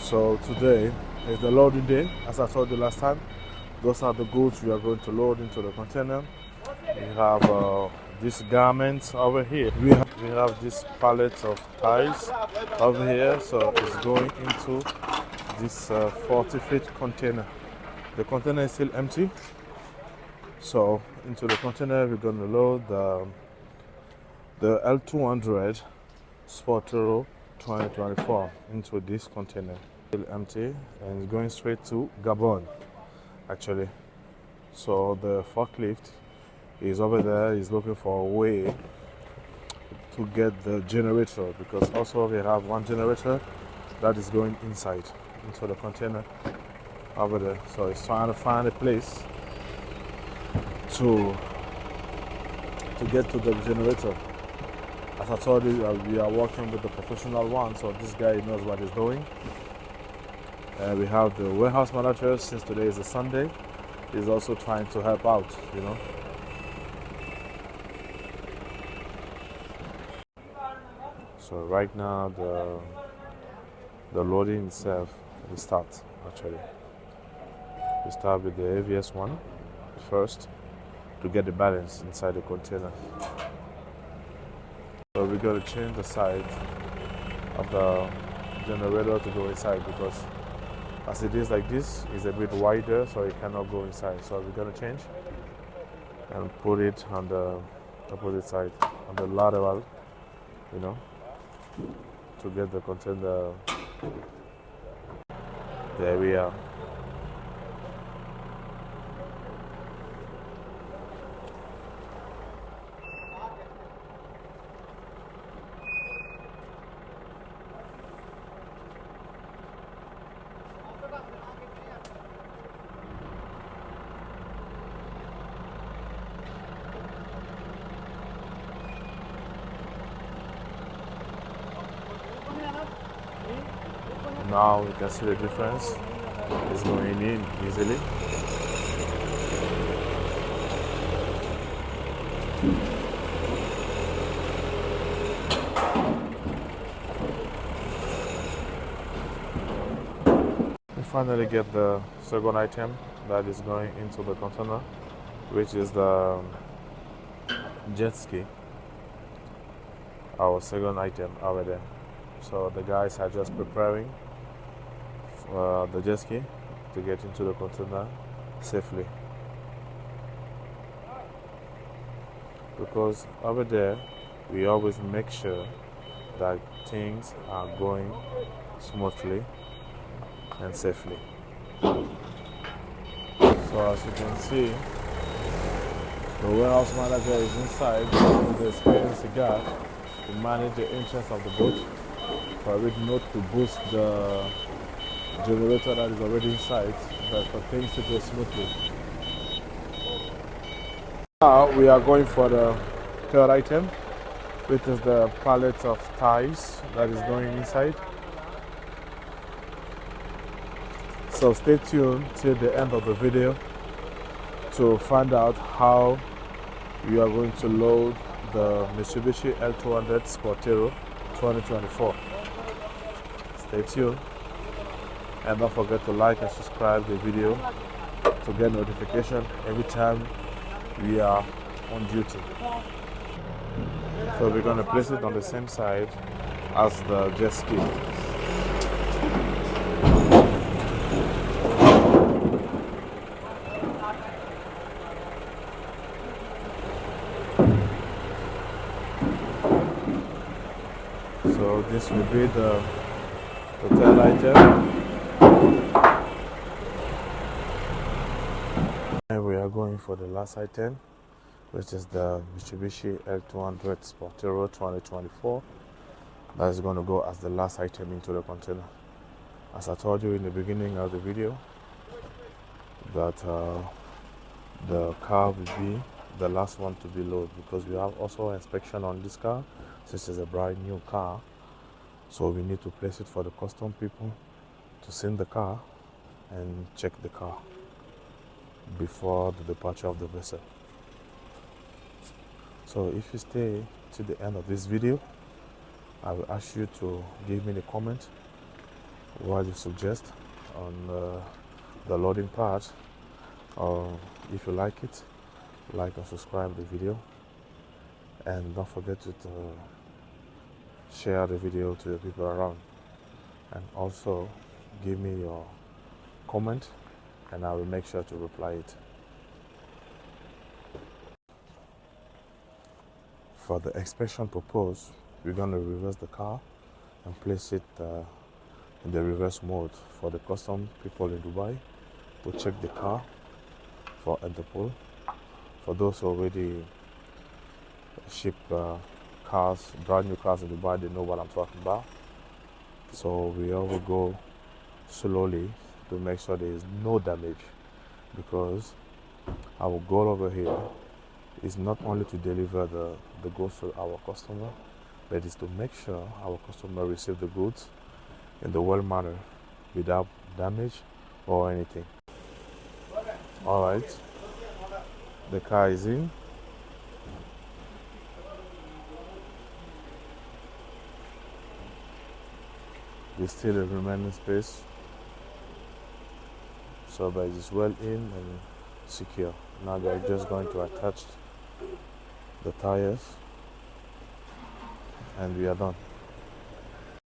So today is the loading day. As I told you last time, those are the goods we are going to load into the container. We have these garments over here. We have this pallet of tiles over here. So it's going into this 40-feet container. The container is still empty. So into the container we're going to load the L200 Sportero 2024 into this container. Still empty and it's going straight to Gabon actually. So the forklift is over there, is looking for a way to get the generator, because also we have one generator that is going inside into the container over there. So it's trying to find a place to get to the generator. As I told you, we are working with the professional one, so this guy knows what he's doing. We have the warehouse manager, since today is a Sunday, he's also trying to help out, you know. So right now the loading itself will start actually. We start with the heaviest one first to get the balance inside the container. So we got to change the side of the generator to go inside, because as it is like this, it's a bit wider, so it cannot go inside. So we're going to change and put it on the opposite side, on the lateral, you know, to get the container. There we are. Now you can see the difference. It's going in easily. We finally get the second item that is going into the container, which is the jet ski. Our second item over there. So the guys are just preparing the jet ski to get into the container safely, because over there we always make sure that things are going smoothly and safely. So as you can see, the warehouse manager is inside with the experienced guard to manage the entrance of the boat, for it not to boost the generator that is already inside, but for things to go smoothly. Now we are going for the third item, which is the pallet of ties that is going inside. So stay tuned till the end of the video to find out how we are going to load the Mitsubishi L200 Sportero 2024. Stay tuned. And don't forget to like and subscribe the video to get notification every time we are on duty. So we're going to place it on the same side as the jet ski. So this will be the third item. And we are going for the last item, which is the Mitsubishi L200 Sportero 2024. That is going to go as the last item into the container. As I told you in the beginning of the video, that the car will be the last one to be loaded, because we have also inspection on this car, since it's a brand new car. So we need to place it for the custom people to send the car and check the car before the departure of the vessel. So if you stay to the end of this video, I will ask you to give me the comment what you suggest on the loading part, or if you like it, like and subscribe the video, and don't forget to share the video to the people around, and also give me your comment and I will make sure to reply it. For the inspection purpose, we're going to reverse the car and place it in the reverse mode. For the custom people in Dubai, to check the car for Interpol. For those who already ship cars, brand new cars in Dubai, they know what I'm talking about. So we all will go slowly to make sure there is no damage, because our goal over here is not only to deliver the goods to our customer, but is to make sure our customer receive the goods in the well manner without damage or anything. Alright, the car is in. There's still a remaining space, so that it is well in and secure. Now they're just going to attach the tires and we are done.